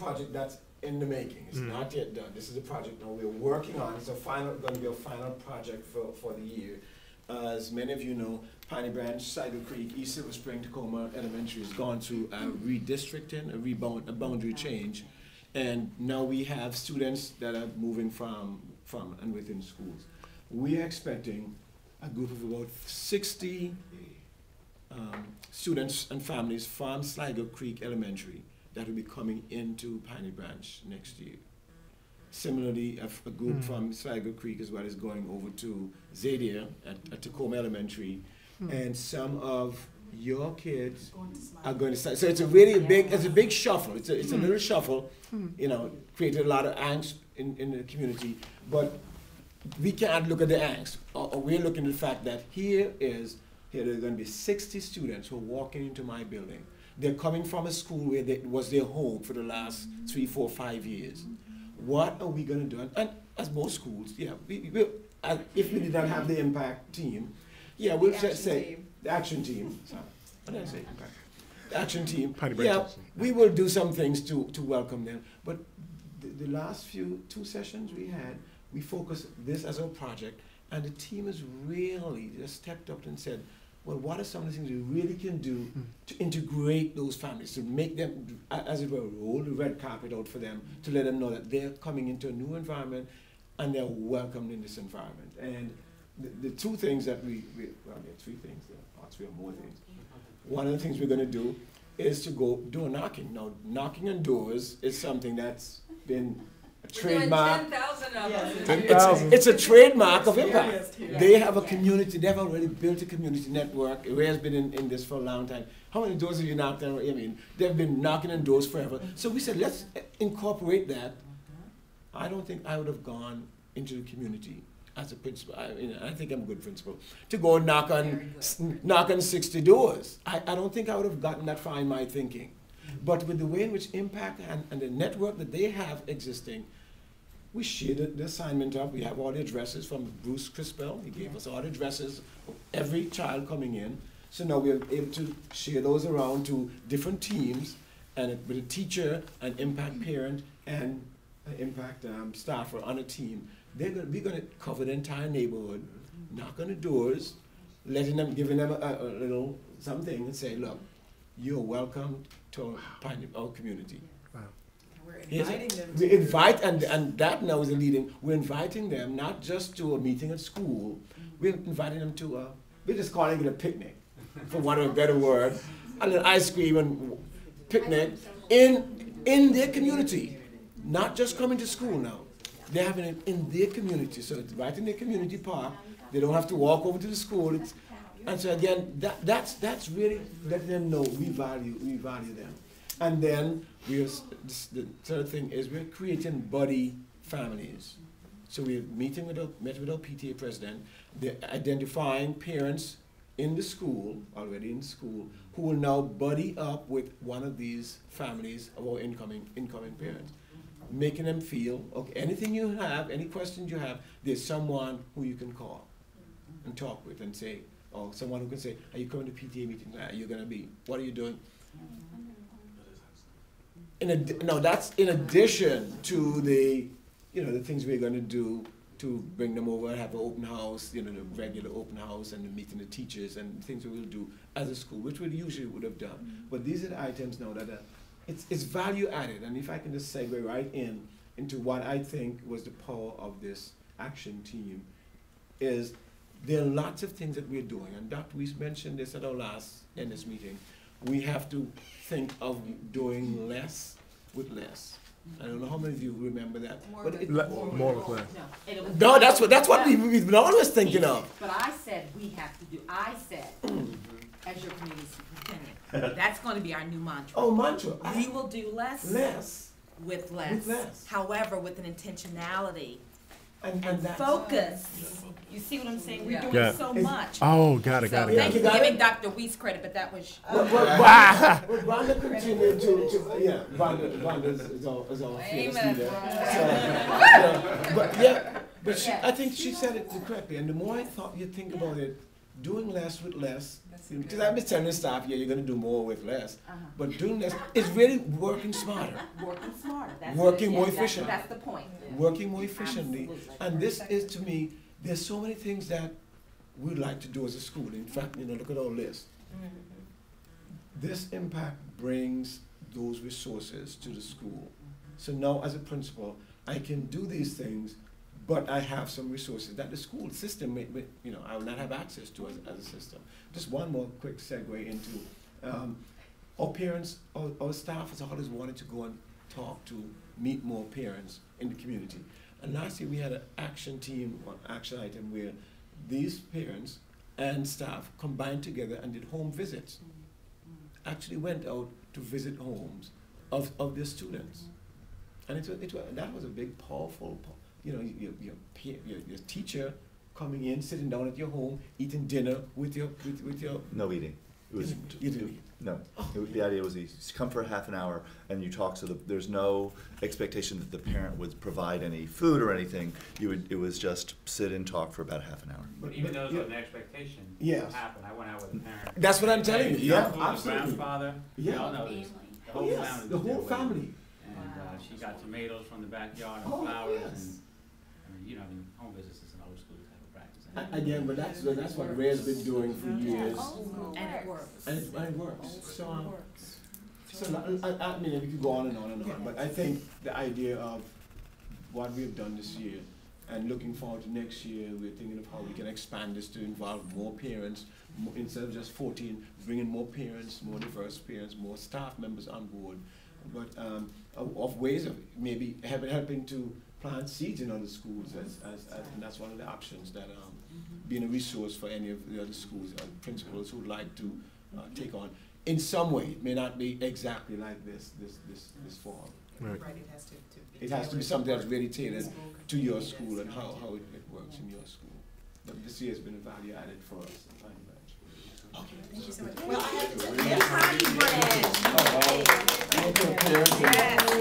project that's in the making. It's not yet done. This is a project now we're working on. It's going to be a final project for the year. As many of you know, Piney Branch, Cyber Creek, East Silver Spring, Tacoma Elementary has gone through a redistricting, a boundary change. And now we have students that are moving from and within schools. We are expecting a group of about 60 students and families from Sligo Creek Elementary that will be coming into Piney Branch next year. Similarly, a group from Sligo Creek as well is going over to Zadia at Tacoma Elementary, and some of your kids are going to start. So it's a really big shuffle. It's a little shuffle, you know, created a lot of angst in the community, but we can't look at the angst. We're looking at the fact that here there are going to be 60 students who are walking into my building. They're coming from a school where it was their home for the last 3, 4, 5 years. What are we going to do? And as most schools, yeah, if we did not have the impact team, yeah, we'll just say the action team. Sorry, what did I say? Impact. The action team. Yeah, we will do some things to welcome them. But the last 2 sessions we had, we focused this as our project, and the team has really just stepped up and said, well, what are some of the things we really can do to integrate those families, to make them, as it were, roll the red carpet out for them, to let them know that they're coming into a new environment and they're welcomed in this environment. And the 2 things that well, there are 3 things, there are 3 or more things. One of the things we're going to do is to go door knocking. Now, knocking on doors is something that's been a trademark. 10,000 of them. It's a trademark of impact. They have a community. They've already built a community network. Ray has been in this for a long time. How many doors have you knocked on? I mean, they've been knocking on doors forever. So we said, let's incorporate that. I don't think I would have gone into the community as a principal. I think I'm a good principal to go and knock on 60 doors. I don't think I would have gotten that far in my thinking. But with the way in which impact and the network that they have existing, we shared the assignment up. We have all the addresses from Bruce Crispell. He gave us all the addresses of every child coming in. So now we're able to share those around to different teams, and with a teacher, an impact parent, and an impact staffer on a team. We're going to cover the entire neighborhood, knock on the doors, giving them a little something and say, look, you're welcome to our community. Wow. We're inviting them. We invite, and that now is the leading. We're inviting them not just to a meeting at school. We're inviting them to we're just calling it a picnic, for want of a better word, a little ice cream and picnic in their community. Not just coming to school now. They're having it in their community. So it's right in their community park. They don't have to walk over to the school. And so again, that's really letting them know we value them. And then the third thing is we're creating buddy families. So we're met with our PTA president. They're identifying parents in the school, already in school, who will now buddy up with one of these families of our incoming parents, making them feel, okay, anything you have, any questions you have, there's someone who you can call and talk with and say, or someone who can say, are you coming to PTA meeting? Are you going to be? What are you doing? No, that's in addition to the things we're going to do to bring them over and have an open house, the regular open house and meeting the teachers and things we will do as a school, which we usually would have done. But these are the items now that it's value added. And if I can just segue right into what I think was the power of this action team is there are lots of things that we're doing. And Dr. Weiss mentioned this at our last NS meeting. We have to think of doing less with less. I don't know how many of you remember that. More with less. No, that's what we've been always thinking of. But I said we have to do. I said, as your community superintendent, that's going to be our new mantra. Oh, mantra. We will do less. Less. With less. With less. However, with an intentionality and focus. You see what I'm saying? We're doing so much. Oh, got it. Thank you for giving Dr. Weiss credit, but that was. Rhonda continued to Rhonda is our fearless leader. But I think she said it correctly. And the more you think about it, doing less with less. That's Because good. I've been telling the staff, yeah, you're going to do more with less. Uh-huh. But doing less is really working smarter, Working smarter, that's. Working more that's- efficient. That's the point. working more efficiently. Absolutely. And this is, to me, there's so many things that we'd like to do as a school. In fact, look at our list. This impact brings those resources to the school. So now, as a principal, I can do these things, but I have some resources that the school system, I will not have access to as a system. Just one more quick segue into our parents, our staff has always wanted to go and talk to, meet more parents in the community. And last year we had an action team, one action item where these parents and staff combined together and did home visits. Actually went out to visit homes of their students. And that was a big, powerful, your teacher coming in, sitting down at your home, eating dinner with your. No eating. It was You didn't eat. no. The idea was you come for half an hour and you talk. So there's no expectation that the parent would provide any food or anything. It was just sit and talk for about half an hour. But even though there was an expectation, Yes. what happened, I went out with a parent. That's what I'm telling you. Hey, Yeah, food, absolutely. The grandfather, Yeah. we all know this. The Oh, whole yes, family. the was there whole with her. family. And she got tomatoes from the backyard and Oh, flowers yes. and home visits is an old school type of practice. Again, but that's what Ray's been doing for years. And it works. And it works. So I mean, we could go on and on and on, but I think the idea of what we've done this year and looking forward to next year, we're thinking of how we can expand this to involve more parents, instead of just 14, bringing more parents, more diverse parents, more staff members on board, but of ways of maybe helping to plant seeds in other schools, and that's one of the options that being a resource for any of the other schools and principals who would like to take on. In some way, it may not be exactly like this form. Right. Right, It has to be something that's really tailored to your school and how it works in your school. But this year has been a value added for us in Piney Branch. Thank you so much. Well, I have to tell you. Piney Branch. Oh, wow. Okay, parents. Yes.